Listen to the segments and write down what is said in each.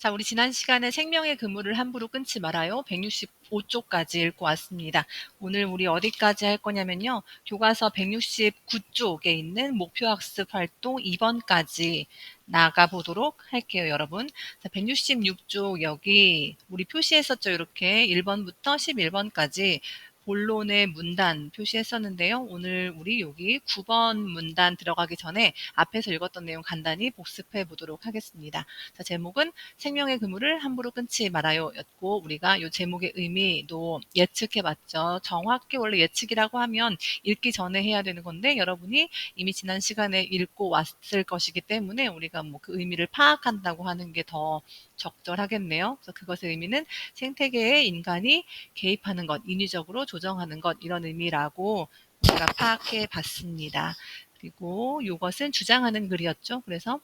자, 우리 지난 시간에 생명의 그물을 함부로 끊지 말아요. 165쪽까지 읽고 왔습니다. 오늘 우리 어디까지 할 거냐면요. 교과서 169쪽에 있는 목표학습 활동 2번까지 나가보도록 할게요, 여러분. 자, 166쪽 여기 우리 표시했었죠. 이렇게 1번부터 11번까지 본론의 문단 표시했었는데요. 오늘 우리 여기 9번 문단 들어가기 전에 앞에서 읽었던 내용 간단히 복습해 보도록 하겠습니다. 자, 제목은 생명의 그물을 함부로 끊지 말아요 였고, 우리가 이 제목의 의미도 예측해 봤죠. 정확히 원래 예측이라고 하면 읽기 전에 해야 되는 건데, 여러분이 이미 지난 시간에 읽고 왔을 것이기 때문에 우리가 뭐 그 의미를 파악한다고 하는 게 더 적절하겠네요. 그래서 그것의 의미는 생태계에 인간이 개입하는 것, 인위적으로 조정하는 것, 이런 의미라고 우리가 파악해 봤습니다. 그리고 이것은 주장하는 글이었죠. 그래서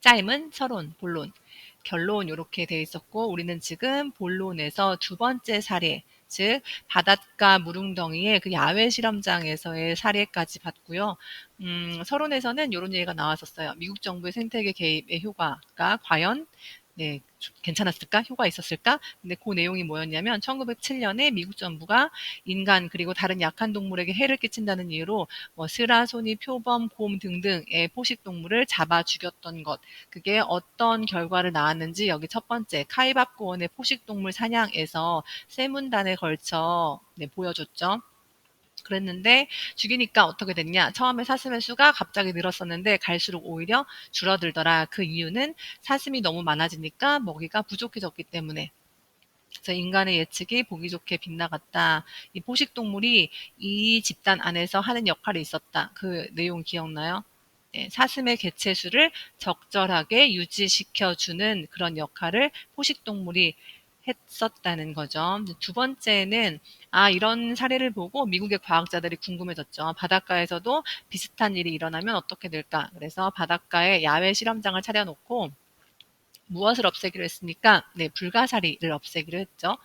짜임은 서론, 본론, 결론 이렇게 돼 있었고, 우리는 지금 본론에서 두 번째 사례, 즉 바닷가 무릉덩이의 그 야외 실험장에서의 사례까지 봤고요. 서론에서는 이런 얘기가 나왔었어요. 미국 정부의 생태계 개입의 효과가 과연 괜찮았을까? 효과 있었을까? 근데 그 내용이 뭐였냐면 1907년에 미국 정부가 인간 그리고 다른 약한 동물에게 해를 끼친다는 이유로 뭐 스라, 소니, 표범, 곰 등등의 포식 동물을 잡아 죽였던 것. 그게 어떤 결과를 낳았는지 여기 첫 번째 카이밥고원의 포식 동물 사냥에서 세 문단에 걸쳐 보여줬죠. 그랬는데 죽이니까 어떻게 됐냐? 처음에 사슴의 수가 갑자기 늘었었는데 갈수록 오히려 줄어들더라. 그 이유는 사슴이 너무 많아지니까 먹이가 부족해졌기 때문에. 그래서 인간의 예측이 보기 좋게 빗나갔다. 이 포식동물이 이 집단 안에서 하는 역할이 있었다. 그 내용 기억나요? 네, 사슴의 개체수를 적절하게 유지시켜주는 그런 역할을 포식동물이 했었다는 거죠. 두 번째는 이런 사례를 보고 미국의 과학자들이 궁금해졌죠. 바닷가에서도 비슷한 일이 일어나면 어떻게 될까? 그래서 바닷가에 야외 실험장을 차려놓고 무엇을 없애기로 했습니까? 네, 불가사리를 없애기로 했죠.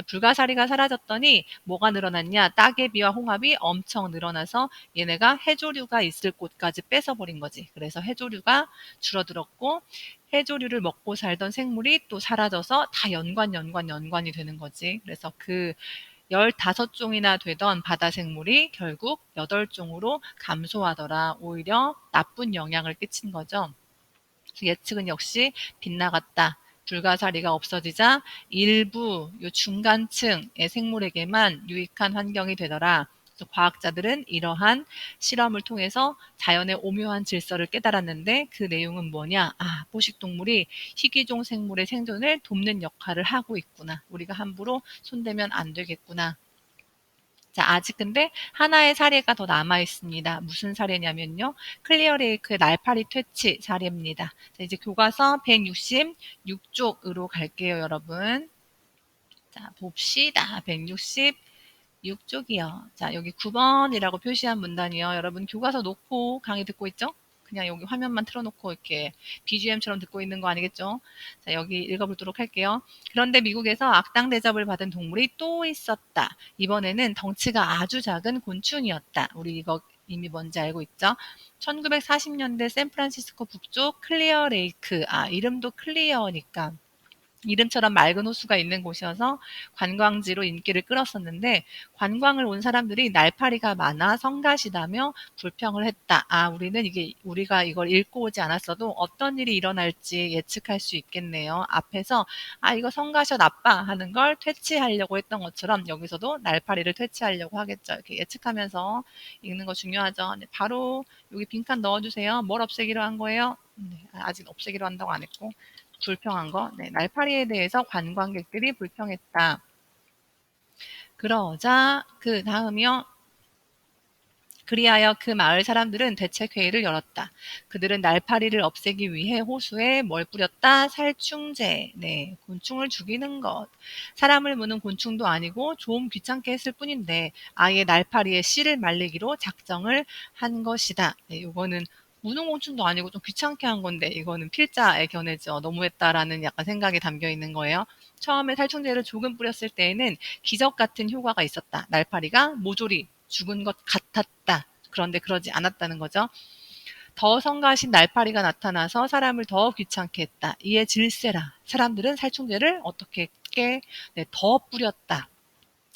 불가사리가 사라졌더니 뭐가 늘어났냐? 따개비와 홍합이 엄청 늘어나서 얘네가 해조류가 있을 곳까지 뺏어버린 거지. 그래서 해조류가 줄어들었고 해조류를 먹고 살던 생물이 또 사라져서 다 연관이 되는 거지. 그래서 그 15종이나 되던 바다 생물이 결국 8종으로 감소하더라. 오히려 나쁜 영향을 끼친 거죠. 예측은 역시 빗나갔다. 불가사리가 없어지자 일부 요 중간층의 생물에게만 유익한 환경이 되더라. 과학자들은 이러한 실험을 통해서 자연의 오묘한 질서를 깨달았는데 그 내용은 뭐냐? 포식동물이 희귀종 생물의 생존을 돕는 역할을 하고 있구나. 우리가 함부로 손대면 안 되겠구나. 자, 아직 근데 하나의 사례가 더 남아 있습니다. 무슨 사례냐면요. 클리어 레이크의 날파리 퇴치 사례입니다. 자, 이제 교과서 166쪽으로 갈게요, 여러분. 자, 봅시다. 166쪽이요. 자, 여기 9번이라고 표시한 문단이요. 여러분 교과서 놓고 강의 듣고 있죠? 그냥 여기 화면만 틀어놓고 이렇게 BGM처럼 듣고 있는 거 아니겠죠? 자, 여기 읽어보도록 할게요. 그런데 미국에서 악당 대접을 받은 동물이 또 있었다. 이번에는 덩치가 아주 작은 곤충이었다. 우리 이거 이미 뭔지 알고 있죠? 1940년대 샌프란시스코 북쪽 클리어 레이크. 이름도 클리어니까 이름처럼 맑은 호수가 있는 곳이어서 관광지로 인기를 끌었었는데 관광을 온 사람들이 날파리가 많아 성가시다며 불평을 했다. 우리는 우리가 이걸 읽고 오지 않았어도 어떤 일이 일어날지 예측할 수 있겠네요. 앞에서 이거 성가셔 나빠 하는 걸 퇴치하려고 했던 것처럼 여기서도 날파리를 퇴치하려고 하겠죠. 이렇게 예측하면서 읽는 거 중요하죠. 네, 바로 여기 빈칸 넣어주세요. 뭘 없애기로 한 거예요? 네, 아직 없애기로 한다고 안 했고. 불평한 거. 네, 날파리에 대해서 관광객들이 불평했다. 그러자 그 다음이요. 그리하여 그 마을 사람들은 대책회의를 열었다. 그들은 날파리를 없애기 위해 호수에 뭘 뿌렸다? 살충제. 네, 곤충을 죽이는 것. 사람을 무는 곤충도 아니고 좀 귀찮게 했을 뿐인데 아예 날파리의 씨를 말리기로 작정을 한 것이다. 네, 요거는 무는 곤충도 아니고 좀 귀찮게 한 건데 이거는 필자의 견해죠. 너무했다라는 약간 생각이 담겨 있는 거예요. 처음에 살충제를 조금 뿌렸을 때에는 기적 같은 효과가 있었다. 날파리가 모조리 죽은 것 같았다. 그런데 그러지 않았다는 거죠. 더 성가신 날파리가 나타나서 사람을 더 귀찮게 했다. 이에 질세라. 사람들은 살충제를 어떻게 했게? 네, 더 뿌렸다.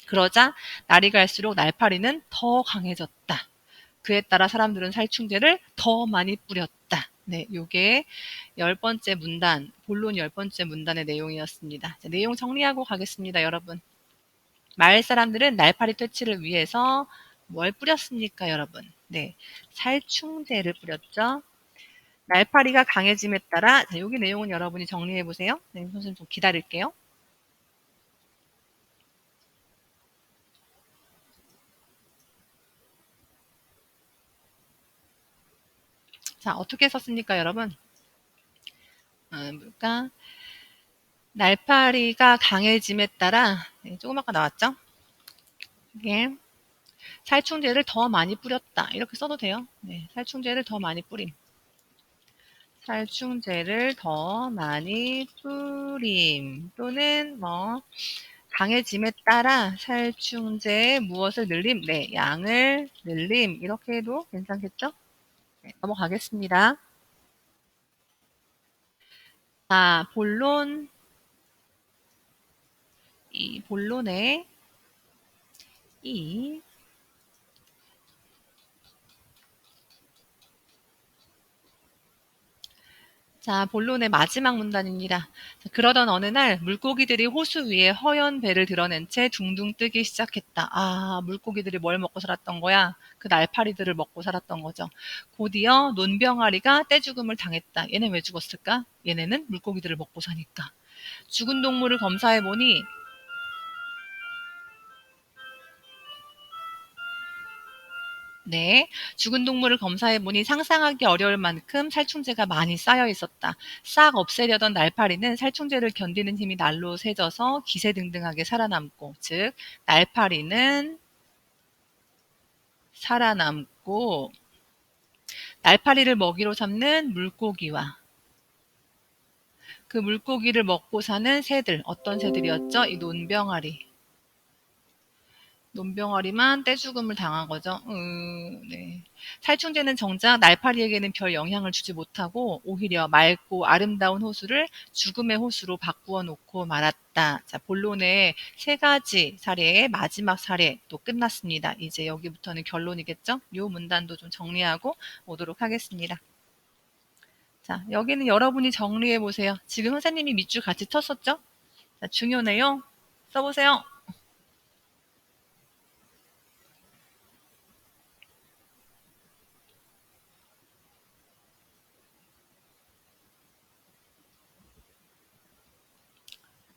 그러자 날이 갈수록 날파리는 더 강해졌다. 그에 따라 사람들은 살충제를 더 많이 뿌렸다. 네, 요게 10번째 문단, 본론 10번째 문단의 내용이었습니다. 자, 내용 정리하고 가겠습니다, 여러분. 마을 사람들은 날파리 퇴치를 위해서 뭘 뿌렸습니까, 여러분? 네, 살충제를 뿌렸죠. 날파리가 강해짐에 따라, 자, 여기 내용은 여러분이 정리해 보세요. 네, 선생님 좀 기다릴게요. 자, 어떻게 썼습니까, 여러분? 뭘까? 날파리가 강해짐에 따라, 네, 조금 아까 나왔죠? 이게 살충제를 더 많이 뿌렸다. 이렇게 써도 돼요. 네, 살충제를 더 많이 뿌림. 살충제를 더 많이 뿌림. 또는 뭐 강해짐에 따라 살충제의 무엇을 늘림? 네, 양을 늘림. 이렇게 해도 괜찮겠죠? 네, 넘어가겠습니다. 자, 본론. 이 본론에 이 자, 본론의 마지막 문단입니다. 자, 그러던 어느 날 물고기들이 호수 위에 허연 배를 드러낸 채 둥둥 뜨기 시작했다. 아, 물고기들이 뭘 먹고 살았던 거야? 그 날파리들을 먹고 살았던 거죠. 곧이어 논병아리가 떼죽음을 당했다. 얘네 왜 죽었을까? 얘네는 물고기들을 먹고 사니까. 죽은 동물을 검사해보니 네, 죽은 동물을 검사해보니 상상하기 어려울 만큼 살충제가 많이 쌓여 있었다. 싹 없애려던 날파리는 살충제를 견디는 힘이 날로 새져서 기세등등하게 살아남고, 즉 날파리는 살아남고 날파리를 먹이로 삼는 물고기와 그 물고기를 먹고 사는 새들, 어떤 새들이었죠? 이 논병아리. 논병아리만 떼죽음을 당한 거죠. 네. 살충제는 정작 날파리에게는 별 영향을 주지 못하고 오히려 맑고 아름다운 호수를 죽음의 호수로 바꾸어 놓고 말았다. 자, 본론의 세 가지 사례의 마지막 사례 또 끝났습니다. 이제 여기부터는 결론이겠죠? 요 문단도 좀 정리하고 오도록 하겠습니다. 자, 여기는 여러분이 정리해 보세요. 지금 선생님이 밑줄 같이 쳤었죠? 자, 중요 내용 써보세요.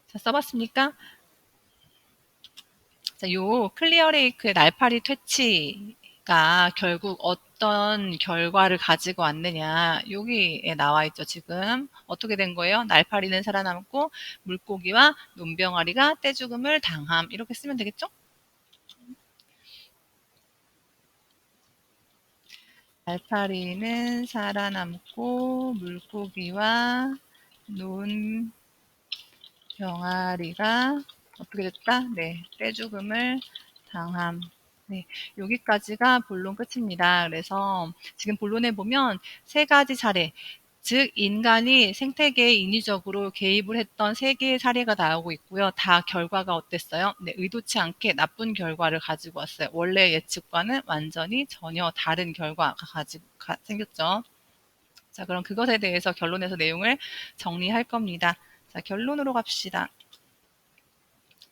자, 써봤습니까? 자, 요 클리어 레이크의 날파리 퇴치가 결국 어떤 결과를 가지고 왔느냐. 여기에 나와 있죠, 지금. 어떻게 된 거예요? 날파리는 살아남고 물고기와 논병아리가 떼죽음을 당함. 이렇게 쓰면 되겠죠? 날파리는 살아남고 물고기와 논병아리가 어떻게 됐다? 네, 떼죽음을 당함. 네, 여기까지가 본론 끝입니다. 그래서 지금 본론에 보면 세 가지 사례, 즉 인간이 생태계에 인위적으로 개입을 했던 세 개의 사례가 나오고 있고요. 다 결과가 어땠어요? 네, 의도치 않게 나쁜 결과를 가지고 왔어요. 원래 예측과는 완전히 전혀 다른 결과가 생겼죠. 자, 그럼 그것에 대해서 결론에서 내용을 정리할 겁니다. 자, 결론으로 갑시다.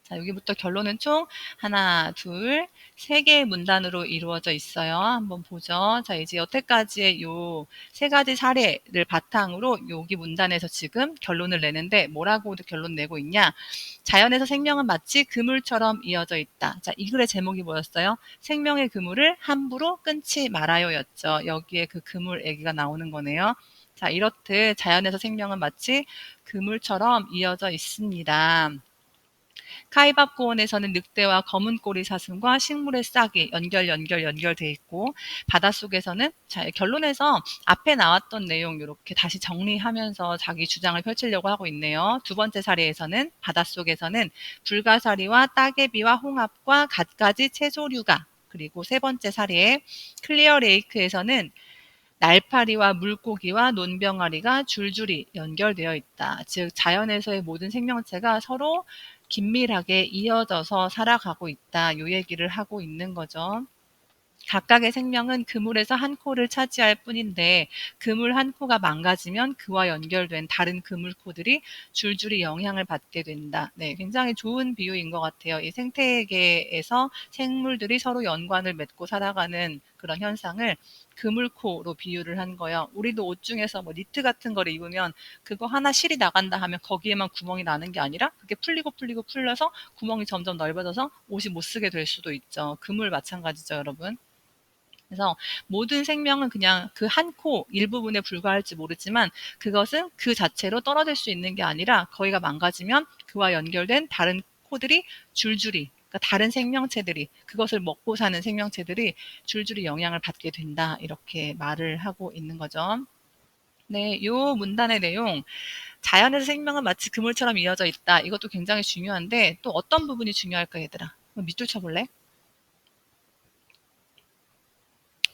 자, 여기부터 결론은 총 하나, 둘, 세 개의 문단으로 이루어져 있어요. 한번 보죠. 자, 이제 여태까지의 요 세 가지 사례를 바탕으로 여기 문단에서 지금 결론을 내는데 뭐라고 결론 내고 있냐? 자연에서 생명은 마치 그물처럼 이어져 있다. 자, 이 글의 제목이 뭐였어요? 생명의 그물을 함부로 끊지 말아요였죠. 여기에 그 그물 얘기가 나오는 거네요. 자, 이렇듯 자연에서 생명은 마치 그물처럼 이어져 있습니다. 카이밥 고원에서는 늑대와 검은 꼬리 사슴과 식물의 싹이 연결돼 있고 바닷속에서는 자, 결론에서 앞에 나왔던 내용 이렇게 다시 정리하면서 자기 주장을 펼치려고 하고 있네요. 두 번째 사례에서는 바닷속에서는 불가사리와 따개비와 홍합과 갖가지 채소류가 그리고 세 번째 사례에 클리어 레이크에서는 날파리와 물고기와 논병아리가 줄줄이 연결되어 있다. 즉 자연에서의 모든 생명체가 서로 긴밀하게 이어져서 살아가고 있다. 요 얘기를 하고 있는 거죠. 각각의 생명은 그물에서 한 코를 차지할 뿐인데 그물 한 코가 망가지면 그와 연결된 다른 그물코들이 줄줄이 영향을 받게 된다. 네, 굉장히 좋은 비유인 것 같아요. 이 생태계에서 생물들이 서로 연관을 맺고 살아가는 그런 현상을 그물코로 비유를 한 거예요. 우리도 옷 중에서 뭐 니트 같은 거를 입으면 그거 하나 실이 나간다 하면 거기에만 구멍이 나는 게 아니라 그게 풀리고 풀려서 구멍이 점점 넓어져서 옷이 못 쓰게 될 수도 있죠. 그물 마찬가지죠, 여러분. 그래서 모든 생명은 그냥 그 한 코 일부분에 불과할지 모르지만 그것은 그 자체로 떨어질 수 있는 게 아니라 거기가 망가지면 그와 연결된 다른 코들이 줄줄이 그러니까 다른 생명체들이 그것을 먹고 사는 생명체들이 줄줄이 영향을 받게 된다. 이렇게 말을 하고 있는 거죠. 네, 요 문단의 내용 자연에서 생명은 마치 그물처럼 이어져 있다. 이것도 굉장히 중요한데 또 어떤 부분이 중요할까 얘들아? 밑줄 쳐볼래?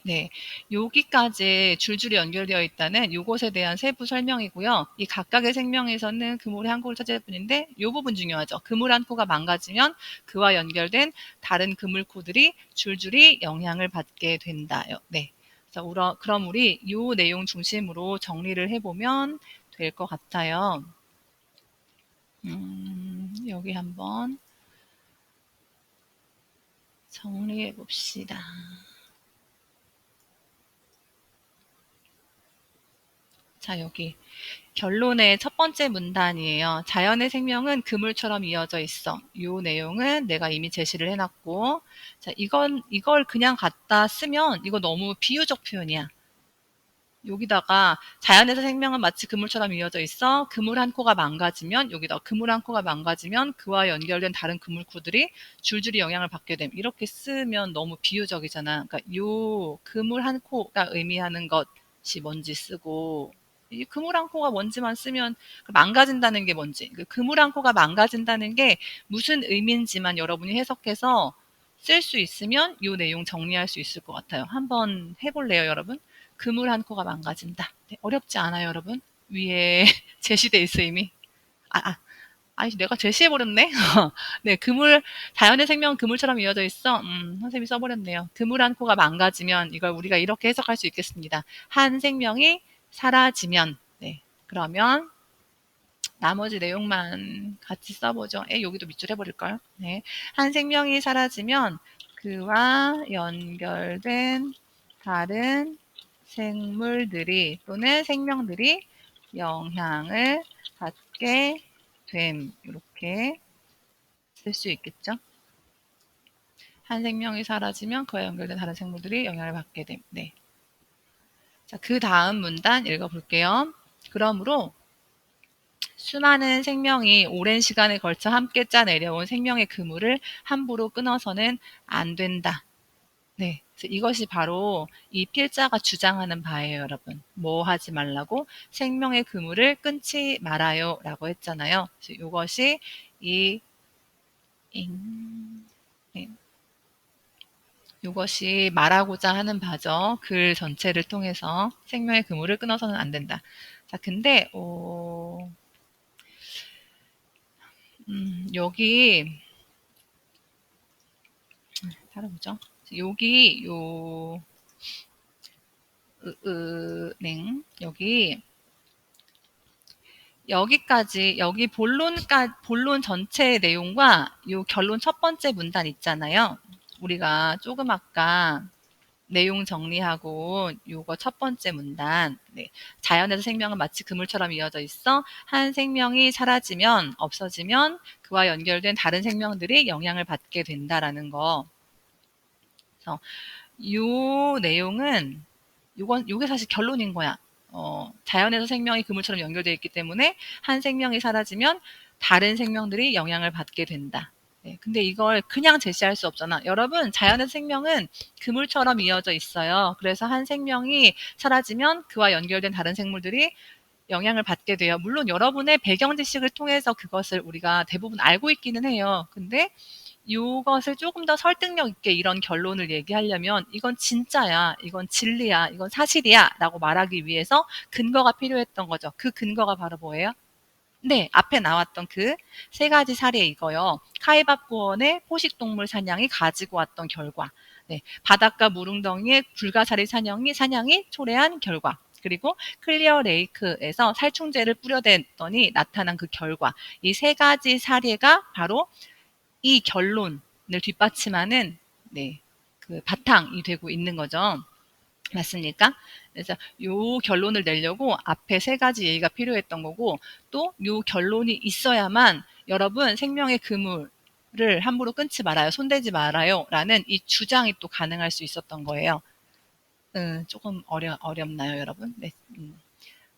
네, 여기까지 줄줄이 연결되어 있다는 요것에 대한 세부 설명이고요. 이 각각의 생명에서는 그물의 한 코를 차지할 뿐인데 요 부분 중요하죠. 그물 한 코가 망가지면 그와 연결된 다른 그물코들이 줄줄이 영향을 받게 된다요. 네. 그럼 우리 요 내용 중심으로 정리를 해보면 될 것 같아요. 여기 한번 정리해 봅시다. 자, 여기. 결론의 첫 번째 문단이에요. 자연의 생명은 그물처럼 이어져 있어. 이 내용은 내가 이미 제시를 해놨고, 자, 이걸 그냥 갖다 쓰면 이거 너무 비유적 표현이야. 여기다가 자연에서 생명은 마치 그물처럼 이어져 있어. 그물 한 코가 망가지면 여기다 그물 한 코가 망가지면 그와 연결된 다른 그물코들이 줄줄이 영향을 받게 됨. 이렇게 쓰면 너무 비유적이잖아. 그러니까 요 그물 한 코가 의미하는 것이 뭔지 쓰고 이 그물 한 코가 뭔지만 쓰면 망가진다는 게 뭔지, 그 그물 한 코가 망가진다는 게 무슨 의미인지만 여러분이 해석해서 쓸 수 있으면 요 내용 정리할 수 있을 것 같아요. 한번 해볼래요, 여러분? 그물 한 코가 망가진다. 네, 어렵지 않아요, 여러분? 위에 제시돼 있어 이미. 아, 아, 아니 내가 제시해버렸네. 네, 자연의 생명은 그물처럼 이어져 있어. 선생님이 써버렸네요. 그물 한 코가 망가지면 이걸 우리가 이렇게 해석할 수 있겠습니다. 한 생명이 사라지면, 네, 그러면 나머지 내용만 같이 써보죠. 여기도 밑줄 해버릴까요? 네, 한 생명이 사라지면 그와 연결된 다른 생물들이 또는 생명들이 영향을 받게 됨. 이렇게 쓸 수 있겠죠. 한 생명이 사라지면 그와 연결된 다른 생물들이 영향을 받게 됨. 네. 자, 그 다음 문단 읽어볼게요. 그러므로 수많은 생명이 오랜 시간에 걸쳐 함께 짜내려온 생명의 그물을 함부로 끊어서는 안 된다. 네. 그래서 이것이 바로 이 필자가 주장하는 바예요, 여러분. 뭐 하지 말라고? 생명의 그물을 끊지 말아요. 라고 했잖아요. 그래서 이것이 이, 네. 이것이 말하고자 하는 바죠. 글 전체를 통해서 생명의 그물을 끊어서는 안 된다. 자, 근데, 여기, 다르죠? 여기, 여기까지, 여기 본론 전체의 내용과 요 결론 첫 번째 문단 있잖아요. 우리가 조금 아까 내용 정리하고 요거 첫 번째 문단. 네. 자연에서 생명은 마치 그물처럼 이어져 있어. 한 생명이 사라지면, 없어지면 그와 연결된 다른 생명들이 영향을 받게 된다라는 거. 그래서 요 내용은 요게 사실 결론인 거야. 자연에서 생명이 그물처럼 연결되어 있기 때문에 한 생명이 사라지면 다른 생명들이 영향을 받게 된다. 네, 근데 이걸 그냥 제시할 수 없잖아. 여러분, 자연의 생명은 그물처럼 이어져 있어요. 그래서 한 생명이 사라지면 그와 연결된 다른 생물들이 영향을 받게 돼요. 물론 여러분의 배경 지식을 통해서 그것을 우리가 대부분 알고 있기는 해요. 근데 요것을 조금 더 설득력 있게 이런 결론을 얘기하려면 이건 진짜야, 이건 진리야, 이건 사실이야 라고 말하기 위해서 근거가 필요했던 거죠. 그 근거가 바로 뭐예요? 네, 앞에 나왔던 그 세 가지 사례 이거요. 카이바구원의 포식동물 사냥이 가지고 왔던 결과. 네, 바닷가 무릉덩이의 불가사리 사냥이 초래한 결과. 그리고 클리어 레이크에서 살충제를 뿌려댔더니 나타난 그 결과. 이 세 가지 사례가 바로 이 결론을 뒷받침하는 네, 그 바탕이 되고 있는 거죠. 맞습니까? 그래서 요 결론을 내려고 앞에 세 가지 얘기가 필요했던 거고 또 요 결론이 있어야만 여러분 생명의 그물을 함부로 끊지 말아요. 손대지 말아요. 라는 이 주장이 또 가능할 수 있었던 거예요. 조금 어렵나요, 여러분? 네.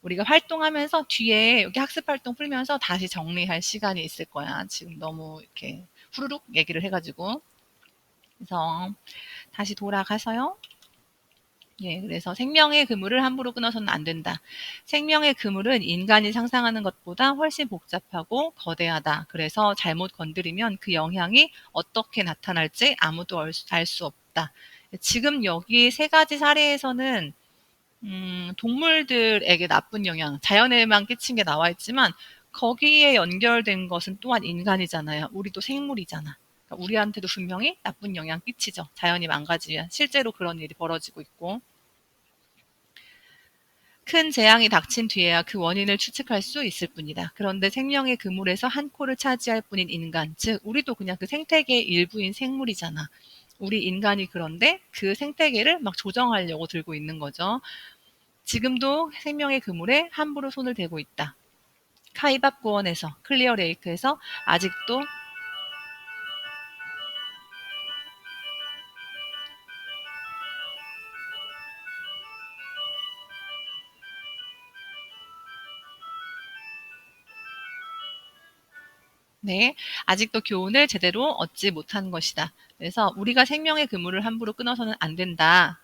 우리가 활동하면서 뒤에 여기 학습 활동 풀면서 다시 정리할 시간이 있을 거야. 지금 너무 이렇게 후루룩 얘기를 해가지고. 그래서 다시 돌아가서요. 예, 그래서 생명의 그물을 함부로 끊어서는 안 된다. 생명의 그물은 인간이 상상하는 것보다 훨씬 복잡하고 거대하다. 그래서 잘못 건드리면 그 영향이 어떻게 나타날지 아무도 알 수 없다. 지금 여기 세 가지 사례에서는 동물들에게 나쁜 영향, 자연에만 끼친 게 나와 있지만 거기에 연결된 것은 또한 인간이잖아요. 우리도 생물이잖아. 그러니까 우리한테도 분명히 나쁜 영향 끼치죠. 자연이 망가지면 실제로 그런 일이 벌어지고 있고. 큰 재앙이 닥친 뒤에야 그 원인을 추측할 수 있을 뿐이다. 그런데 생명의 그물에서 한 코를 차지할 뿐인 인간, 즉 우리도 그냥 그 생태계의 일부인 생물이잖아. 우리 인간이 그런데 그 생태계를 막 조정하려고 들고 있는 거죠. 지금도 생명의 그물에 함부로 손을 대고 있다. 카이밥 고원에서, 클리어 레이크에서 아직도 네, 아직도 교훈을 제대로 얻지 못한 것이다. 그래서 우리가 생명의 그물을 함부로 끊어서는 안 된다.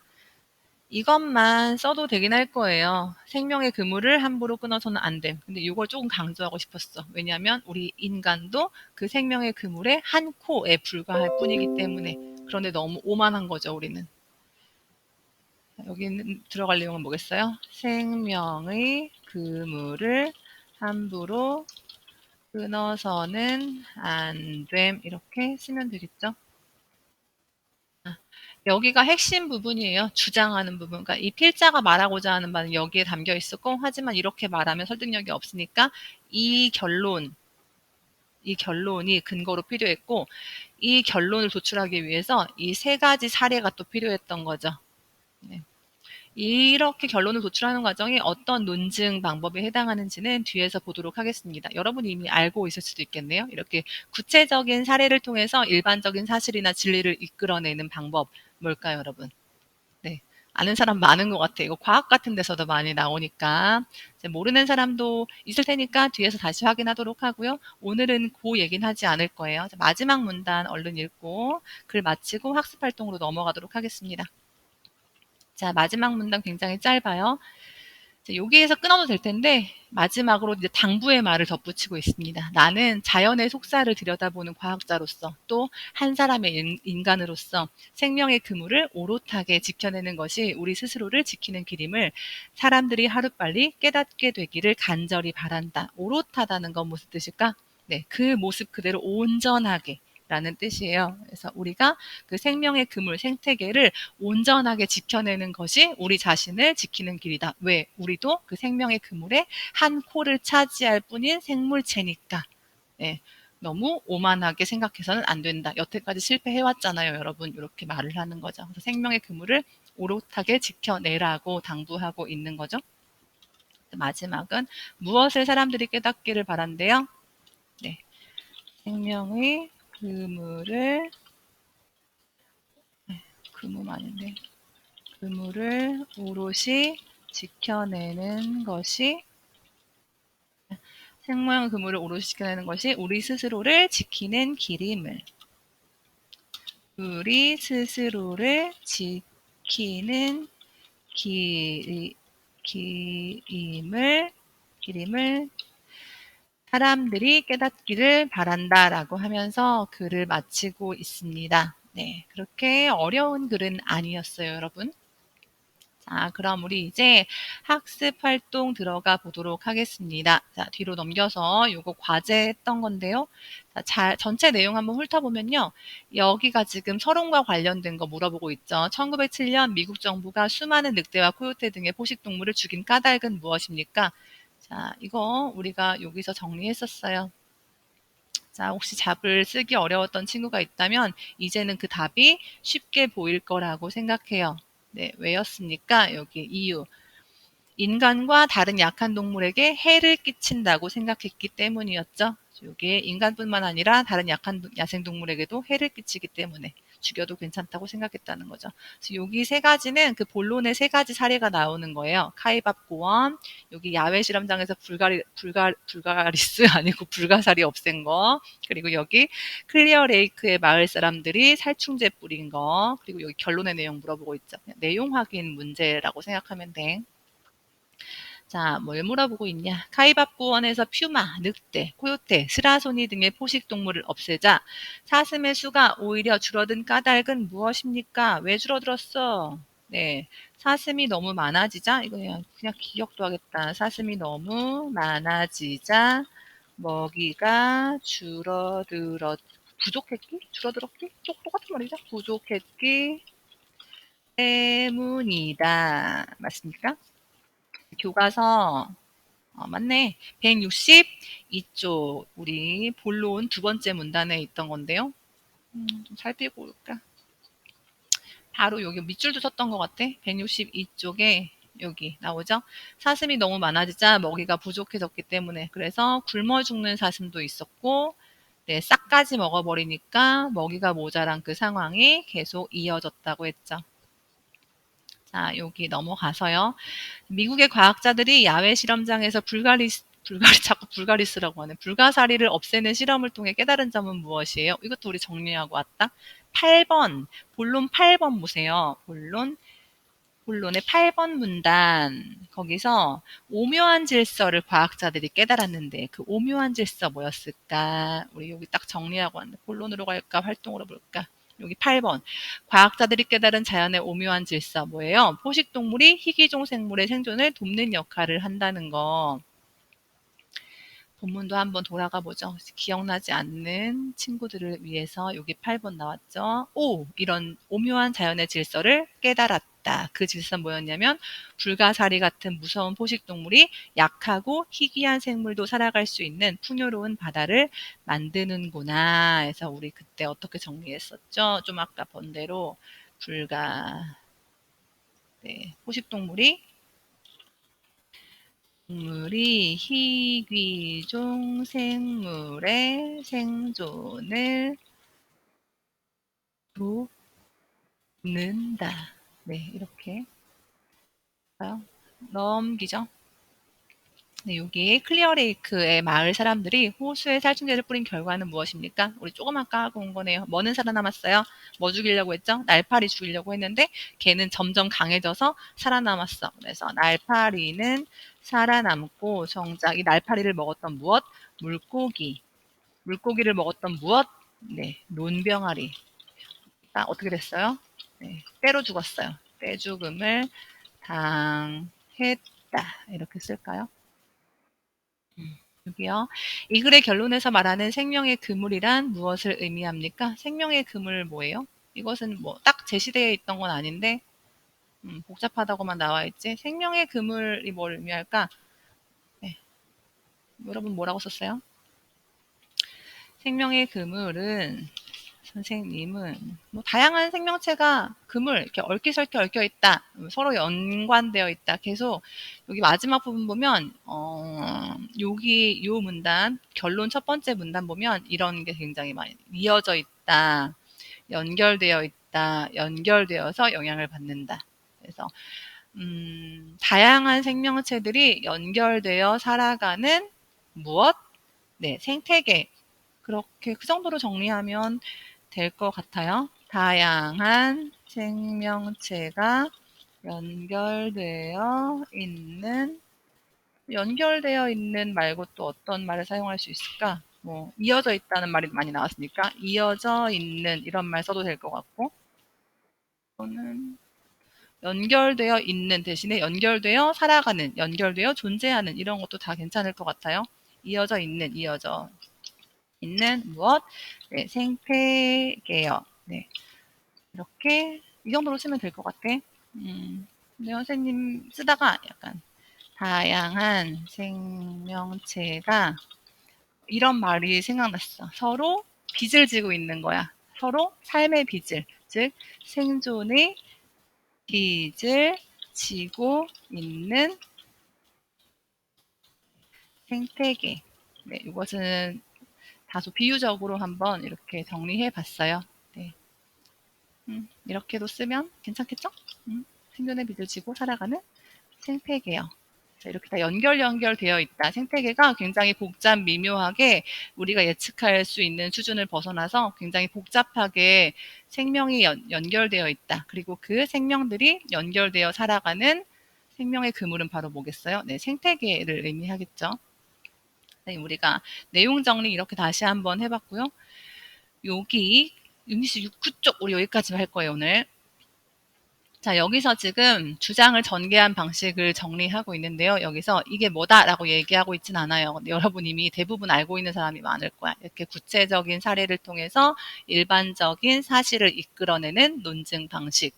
이것만 써도 되긴 할 거예요. 생명의 그물을 함부로 끊어서는 안 됨. 근데 이걸 조금 강조하고 싶었어. 왜냐하면 우리 인간도 그 생명의 그물의 한 코에 불과할 뿐이기 때문에. 그런데 너무 오만한 거죠, 우리는. 여기는 들어갈 내용은 뭐겠어요? 생명의 그물을 함부로 끊어서는 안 됨. 이렇게 쓰면 되겠죠? 여기가 핵심 부분이에요. 주장하는 부분. 그러니까 이 필자가 말하고자 하는 바는 여기에 담겨 있었고, 하지만 이렇게 말하면 설득력이 없으니까 이 결론, 이 결론이 근거로 필요했고, 이 결론을 도출하기 위해서 이 세 가지 사례가 또 필요했던 거죠. 네. 이렇게 결론을 도출하는 과정이 어떤 논증 방법에 해당하는지는 뒤에서 보도록 하겠습니다. 여러분이 이미 알고 있을 수도 있겠네요. 이렇게 구체적인 사례를 통해서 일반적인 사실이나 진리를 이끌어내는 방법 뭘까요, 여러분? 네. 아는 사람 많은 것 같아요. 이거 과학 같은 데서도 많이 나오니까. 이제 모르는 사람도 있을 테니까 뒤에서 다시 확인하도록 하고요. 오늘은 그 얘기는 하지 않을 거예요. 마지막 문단 얼른 읽고 글 마치고 학습 활동으로 넘어가도록 하겠습니다. 자, 마지막 문단 굉장히 짧아요. 여기에서 끊어도 될 텐데 마지막으로 이제 당부의 말을 덧붙이고 있습니다. 나는 자연의 속사를 들여다보는 과학자로서 또 한 사람의 인간으로서 생명의 그물을 오롯하게 지켜내는 것이 우리 스스로를 지키는 길임을 사람들이 하루빨리 깨닫게 되기를 간절히 바란다. 오롯하다는 건 무슨 뜻일까? 네, 그 모습 그대로 온전하게 라는 뜻이에요. 그래서 우리가 그 생명의 그물, 생태계를 온전하게 지켜내는 것이 우리 자신을 지키는 길이다. 왜? 우리도 그 생명의 그물에 한 코를 차지할 뿐인 생물체니까. 예, 너무 오만하게 생각해서는 안 된다. 여태까지 실패해왔잖아요, 여러분. 이렇게 말을 하는 거죠. 그래서 생명의 그물을 오롯하게 지켜내라고 당부하고 있는 거죠. 마지막은 무엇을 사람들이 깨닫기를 바란대요? 네, 생명의 그물을 그물 아닌데 그물을 오롯이 지켜내는 것이 생명의 그물을 오롯이 지켜내는 것이 우리 스스로를 지키는 길임을 우리 스스로를 지키는 길, 길임을 사람들이 깨닫기를 바란다라고 하면서 글을 마치고 있습니다. 네, 그렇게 어려운 글은 아니었어요, 여러분. 자, 그럼 우리 이제 학습 활동 들어가 보도록 하겠습니다. 자, 뒤로 넘겨서 요거 과제 했던 건데요. 자, 전체 내용 한번 훑어보면요. 여기가 지금 서론과 관련된 거 물어보고 있죠. 1907년 미국 정부가 수많은 늑대와 코요테 등의 포식동물을 죽인 까닭은 무엇입니까? 자, 이거 우리가 여기서 정리했었어요. 자, 혹시 답을 쓰기 어려웠던 친구가 있다면 이제는 그 답이 쉽게 보일 거라고 생각해요. 네, 왜였습니까? 여기 이유. 인간과 다른 약한 동물에게 해를 끼친다고 생각했기 때문이었죠. 이게 인간뿐만 아니라 다른 약한 야생동물에게도 해를 끼치기 때문에 죽여도 괜찮다고 생각했다는 거죠. 그래서 여기 세 가지는 그 본론의 세 가지 사례가 나오는 거예요. 카이밥 고원, 여기 야외 실험장에서 불가리스 아니고 불가사리 없앤 거, 그리고 여기 클리어 레이크의 마을 사람들이 살충제 뿌린 거, 그리고 여기 결론의 내용 물어보고 있죠. 그냥 내용 확인 문제라고 생각하면 돼. 자, 뭘 물어보고 있냐? 카이밥구원에서 퓨마, 늑대, 코요테, 스라소니 등의 포식동물을 없애자 사슴의 수가 오히려 줄어든 까닭은 무엇입니까? 왜 줄어들었어? 네, 사슴이 너무 많아지자, 이거 그냥 기억도 하겠다. 사슴이 너무 많아지자 먹이가 부족했기? 줄어들었기? 똑같은 말이죠. 부족했기 때문이다. 맞습니까? 교과서 맞네. 162쪽 우리 본론 두 번째 문단에 있던 건데요. 좀 살피고 올까? 바로 여기 밑줄도 섰던 것 같아. 162쪽에 여기 나오죠. 사슴이 너무 많아지자 먹이가 부족해졌기 때문에 그래서 굶어 죽는 사슴도 있었고 네, 싹까지 먹어버리니까 먹이가 모자란 그 상황이 계속 이어졌다고 했죠. 자, 여기 넘어가서요. 미국의 과학자들이 야외 실험장에서 자꾸 불가리스라고 하네. 불가사리를 없애는 실험을 통해 깨달은 점은 무엇이에요? 이것도 우리 정리하고 왔다. 8번, 본론 8번 보세요. 본론의 8번 문단. 거기서 오묘한 질서를 과학자들이 깨달았는데 그 오묘한 질서 뭐였을까? 우리 여기 딱 정리하고 왔는데 본론으로 갈까? 활동으로 볼까? 여기 8번. 과학자들이 깨달은 자연의 오묘한 질서 뭐예요? 포식동물이 희귀종 생물의 생존을 돕는 역할을 한다는 거. 본문도 한번 돌아가 보죠. 기억나지 않는 친구들을 위해서 여기 8번 나왔죠. 이런 오묘한 자연의 질서를 깨달았다. 그 질서 뭐였냐면 불가사리 같은 무서운 포식동물이 약하고 희귀한 생물도 살아갈 수 있는 풍요로운 바다를 만드는구나. 해서 우리 그때 어떻게 정리했었죠? 좀 아까 본 대로 포식동물이 희귀종 생물의 생존을 돕는다. 네, 이렇게 넘기죠. 네, 여기 클리어레이크의 마을 사람들이 호수에 살충제를 뿌린 결과는 무엇입니까? 우리 조금 아까 하고 온 거네요. 뭐는 살아남았어요? 뭐 죽이려고 했죠? 날파리 죽이려고 했는데 걔는 점점 강해져서 살아남았어. 그래서 날파리는 살아남고 정작 이 날파리를 먹었던 무엇? 물고기. 물고기를 먹었던 무엇? 네, 논병아리. 어떻게 됐어요? 네, 때로 죽었어요. 때 죽음을 당했다. 이렇게 쓸까요? 여기요. 이 글의 결론에서 말하는 생명의 그물이란 무엇을 의미합니까? 생명의 그물 뭐예요? 이것은 뭐 딱 제시되어 있던 건 아닌데 복잡하다고만 나와 있지. 생명의 그물이 뭘 의미할까? 네. 여러분 뭐라고 썼어요? 생명의 그물은 선생님은 뭐 다양한 생명체가 그물 이렇게 얽히설키 얽혀 있다. 서로 연관되어 있다. 계속 여기 마지막 부분 보면 여기 요 문단 결론 첫 번째 문단 보면 이런 게 굉장히 많이 이어져 있다. 연결되어 있다. 연결되어서 영향을 받는다. 그래서 다양한 생명체들이 연결되어 살아가는 무엇? 네, 생태계. 그렇게 그 정도로 정리하면 될 것 같아요. 다양한 생명체가 연결되어 있는 연결되어 있는 말고 또 어떤 말을 사용할 수 있을까? 뭐 이어져 있다는 말이 많이 나왔으니까 이어져 있는 이런 말 써도 될 것 같고, 또는 연결되어 있는 대신에 연결되어 살아가는, 연결되어 존재하는 이런 것도 다 괜찮을 것 같아요. 이어져 있는, 이어져 있는 무엇? 네, 생태계요. 네, 이렇게 이 정도로 쓰면 될 것 같아. 근데 선생님 쓰다가 약간 다양한 생명체가 이런 말이 생각났어. 서로 빚을 지고 있는 거야. 서로 삶의 빚을, 즉 생존의 빚을 지고 있는 생태계. 네, 이것은 다소 비유적으로 한번 이렇게 정리해 봤어요. 네, 이렇게도 쓰면 괜찮겠죠? 생존의 빚을 지고 살아가는 생태계요. 그래서 이렇게 다 연결되어 있다. 생태계가 굉장히 복잡 미묘하게 우리가 예측할 수 있는 수준을 벗어나서 굉장히 복잡하게 생명이 연결되어 있다. 그리고 그 생명들이 연결되어 살아가는 생명의 그물은 바로 뭐겠어요? 네, 생태계를 의미하겠죠. 네, 우리가 내용 정리 이렇게 다시 한번 해봤고요. 여기 유니스 9쪽 우리 여기까지 할 거예요, 오늘. 자, 여기서 지금 주장을 전개한 방식을 정리하고 있는데요. 여기서 이게 뭐다라고 얘기하고 있진 않아요. 근데 여러분 이미 대부분 알고 있는 사람이 많을 거야. 이렇게 구체적인 사례를 통해서 일반적인 사실을 이끌어내는 논증 방식.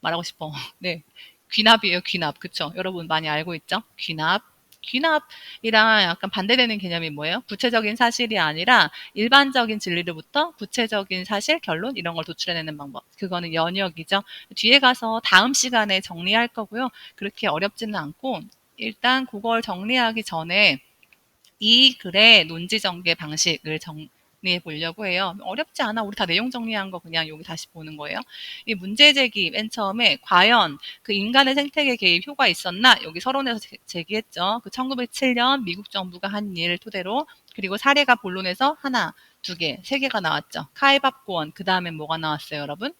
말하고 싶어. 네. 귀납이에요, 귀납. 그쵸? 여러분 많이 알고 있죠? 귀납. 귀납이랑 약간 반대되는 개념이 뭐예요? 구체적인 사실이 아니라 일반적인 진리로부터 구체적인 사실, 결론 이런 걸 도출해내는 방법. 그거는 연역이죠. 뒤에 가서 다음 시간에 정리할 거고요. 그렇게 어렵지는 않고 일단 그걸 정리하기 전에 이 글의 논지 전개 방식을 정리해 보려고 해요. 어렵지 않아. 우리 다 내용 정리한 거 그냥 여기 다시 보는 거예요. 이 문제 제기 맨 처음에 과연 그 인간의 생태계 개입 효과 있었나? 여기 서론에서 제기했죠. 그 1907년 미국 정부가 한 일 토대로, 그리고 사례가 본론에서 하나, 두 개, 세 개가 나왔죠. 카이밥 고원. 그 다음엔 뭐가 나왔어요, 여러분?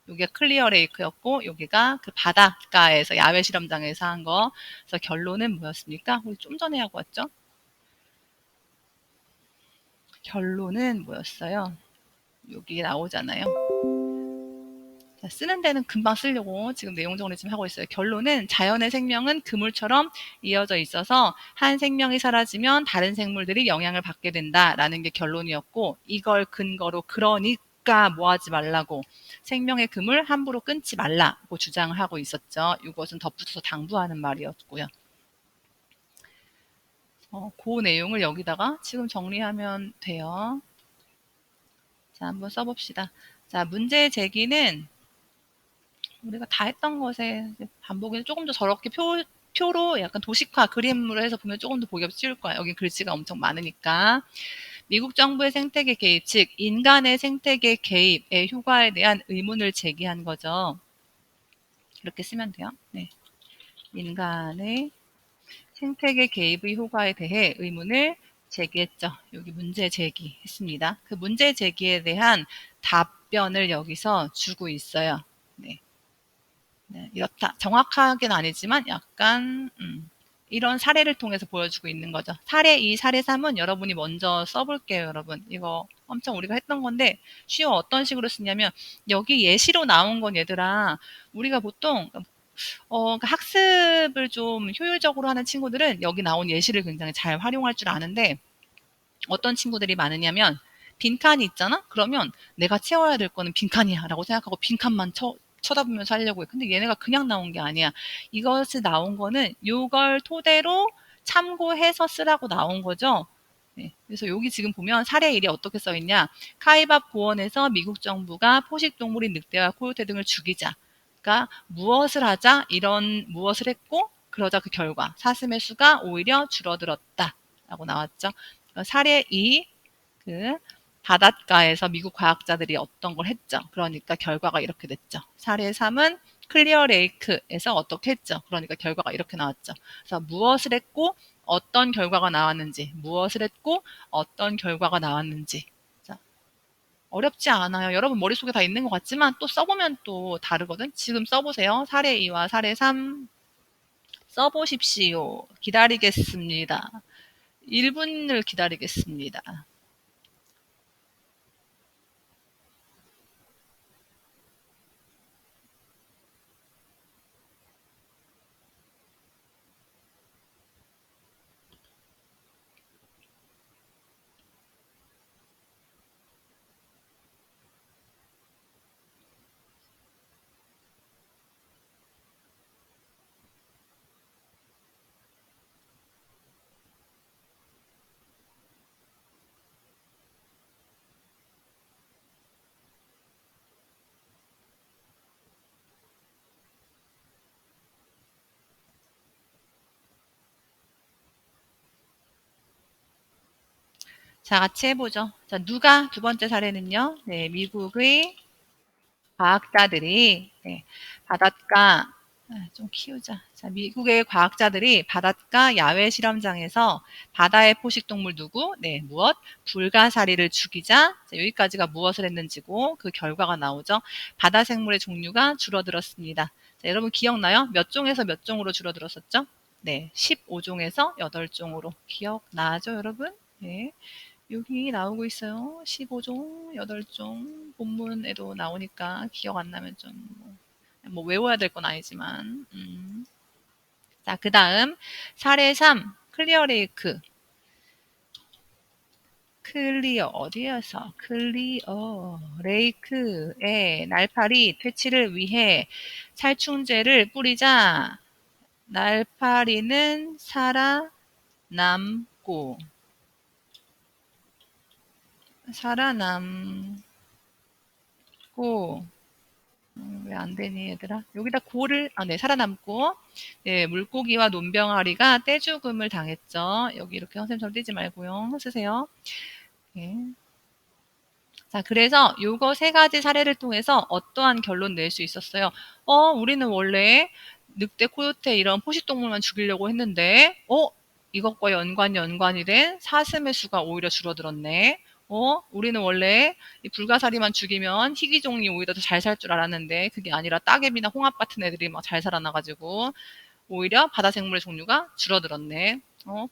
여기가 클리어 레이크였고 여기가 그 바닷가에서 야외 실험장에서 한 거. 그래서 결론은 뭐였습니까? 우리 좀 전에 하고 왔죠? 결론은 뭐였어요? 여기 나오잖아요. 자, 쓰는 데는 금방 쓰려고 지금 내용 정리 좀 하고 있어요. 결론은 자연의 생명은 그물처럼 이어져 있어서 한 생명이 사라지면 다른 생물들이 영향을 받게 된다라는 게 결론이었고, 이걸 근거로 그러니까 뭐 하지 말라고, 생명의 그물 함부로 끊지 말라고 주장을 하고 있었죠. 이것은 덧붙여서 당부하는 말이었고요. 그 내용을 여기다가 지금 정리하면 돼요. 자, 한번 써봅시다. 자, 문제 제기는 우리가 다 했던 것에 반복해서 조금 더 저렇게 표로 약간 도식화 그림으로 해서 보면 조금 더 보기가 쉬울 거야. 여기 글씨가 엄청 많으니까. 미국 정부의 생태계 개입, 즉 인간의 생태계 개입의 효과에 대한 의문을 제기한 거죠. 이렇게 쓰면 돼요. 네. 인간의 생태계 개입의 효과에 대해 의문을 제기했죠. 여기 문제 제기했습니다. 그 문제 제기에 대한 답변을 여기서 주고 있어요. 네. 네, 이렇다. 정확하게는 아니지만 약간 이런 사례를 통해서 보여주고 있는 거죠. 사례 2, 사례 3은 여러분이 먼저 써볼게요, 여러분. 이거 엄청 우리가 했던 건데 쉬워. 어떤 식으로 쓰냐면 여기 예시로 나온 건 얘들아, 우리가 보통 그러니까 학습을 좀 효율적으로 하는 친구들은 여기 나온 예시를 굉장히 잘 활용할 줄 아는데, 어떤 친구들이 많으냐면 빈칸이 있잖아? 그러면 내가 채워야 될 거는 빈칸이야 라고 생각하고 빈칸만 쳐다보면서 하려고 해. 근데 얘네가 그냥 나온 게 아니야. 이것이 나온 거는 이걸 토대로 참고해서 쓰라고 나온 거죠. 네, 그래서 여기 지금 보면 사례 1이 어떻게 써 있냐. 카이밥 고원에서 미국 정부가 포식동물인 늑대와 코요테 등을 죽이자. 그러니까 무엇을 하자, 이런 무엇을 했고 그러자 그 결과 사슴의 수가 오히려 줄어들었다 라고 나왔죠. 사례 2, 그 바닷가에서 미국 과학자들이 어떤 걸 했죠. 그러니까 결과가 이렇게 됐죠. 사례 3은 클리어 레이크에서 어떻게 했죠. 그러니까 결과가 이렇게 나왔죠. 그래서 무엇을 했고 어떤 결과가 나왔는지, 무엇을 했고 어떤 결과가 나왔는지. 자, 어렵지 않아요. 여러분 머릿속에 다 있는 것 같지만 또 써보면 또 다르거든. 지금 써보세요. 사례 2와 사례 3 써보십시오. 기다리겠습니다. 1분을 기다리겠습니다. 자, 같이 해보죠. 자, 누가 두 번째 사례는요. 네, 미국의 과학자들이 바닷가 좀 키우자. 자, 미국의 과학자들이 바닷가 야외 실험장에서 바다의 포식동물 누구? 네, 무엇? 불가사리를 죽이자. 자, 여기까지가 무엇을 했는지고 그 결과가 나오죠. 바다 생물의 종류가 줄어들었습니다. 자, 여러분 기억나요? 몇 종에서 몇 종으로 줄어들었었죠? 네, 15종에서 8종으로. 기억나죠, 여러분? 네. 여기 나오고 있어요. 15종, 8종. 본문에도 나오니까 기억 안 나면 좀, 뭐 외워야 될 건 아니지만. 자, 그 다음, 사례 3, 클리어 레이크. 클리어, 어디에서? 클리어 레이크에 날파리 퇴치를 위해 살충제를 뿌리자 날파리는 살아남고, 왜 안 되니 얘들아? 여기다 고를 네, 살아남고 네, 물고기와 논병아리가 떼죽음을 당했죠. 여기 이렇게 선생님처럼 떼지 말고요. 쓰세요. 네. 자, 그래서 요거 세 가지 사례를 통해서 어떠한 결론 낼 수 있었어요? 우리는 원래 늑대, 코요테 이런 포식동물만 죽이려고 했는데, 이것과 연관이 된 사슴의 수가 오히려 줄어들었네. 우리는 원래 이 불가사리만 죽이면 희귀종이 오히려 더 잘 살 줄 알았는데, 그게 아니라 따개비나 홍합 같은 애들이 막 잘 살아나가지고, 오히려 바다 생물의 종류가 줄어들었네.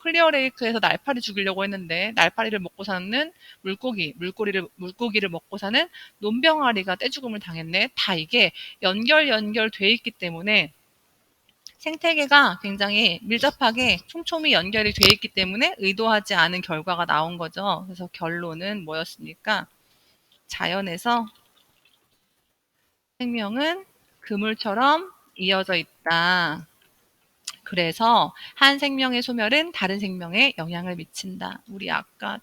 클리어 레이크에서 날파리 죽이려고 했는데 날파리를 먹고 사는 물고기를 먹고 사는 논병아리가 떼죽음을 당했네. 다 이게 연결돼 있기 때문에 생태계가 굉장히 밀접하게 촘촘히 연결이 돼 있기 때문에 의도하지 않은 결과가 나온 거죠. 그래서 결론은 뭐였습니까? 자연에서 생명은 그물처럼 이어져 있다. 그래서 한 생명의 소멸은 다른 생명에 영향을 미친다. 우리 아까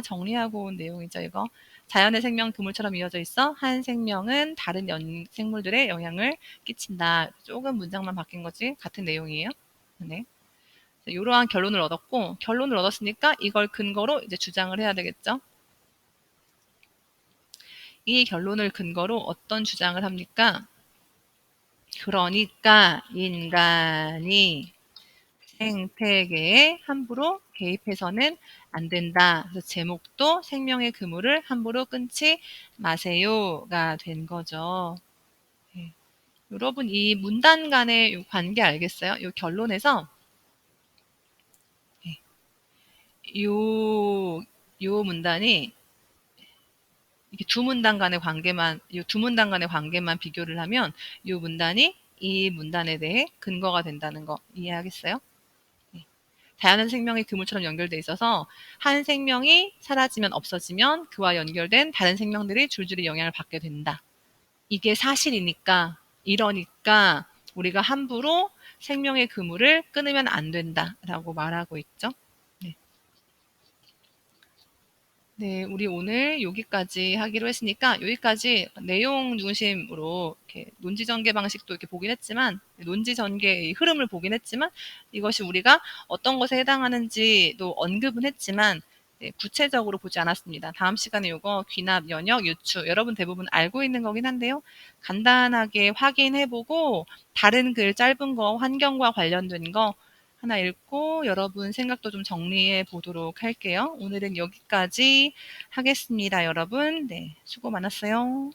정리하고 온 내용이죠, 이거. 자연의 생명 그물처럼 이어져 있어 한 생명은 다른 생물들의 영향을 끼친다. 조금 문장만 바뀐 거지 같은 내용이에요. 네. 이러한 결론을 얻었고 결론을 얻었으니까 이걸 근거로 이제 주장을 해야 되겠죠. 이 결론을 근거로 어떤 주장을 합니까? 그러니까 인간이 생태계에 함부로 개입해서는 안 된다. 그래서 제목도 생명의 그물을 함부로 끊지 마세요가 된 거죠. 네. 여러분 이 문단 간의 관계 알겠어요? 이 결론에서 네. 요 문단이 이게 두 문단 간의 관계만 비교를 하면 이 문단이 이 문단에 대해 근거가 된다는 거 이해하겠어요? 자연은 생명의 그물처럼 연결돼 있어서 한 생명이 사라지면 없어지면 그와 연결된 다른 생명들이 줄줄이 영향을 받게 된다. 이게 사실이니까 이러니까 우리가 함부로 생명의 그물을 끊으면 안 된다라고 말하고 있죠. 네. 네, 우리 오늘 여기까지 하기로 했으니까 여기까지 내용 중심으로 이렇게 논지 전개 방식도 이렇게 보긴 했지만 논지 전개의 흐름을 보긴 했지만 이것이 우리가 어떤 것에 해당하는지도 언급은 했지만 네, 구체적으로 보지 않았습니다. 다음 시간에 이거 귀납, 연역, 유추 여러분 대부분 알고 있는 거긴 한데요. 간단하게 확인해보고 다른 글 짧은 거 환경과 관련된 거 하나 읽고 여러분 생각도 좀 정리해 보도록 할게요. 오늘은 여기까지 하겠습니다, 여러분. 네, 수고 많았어요.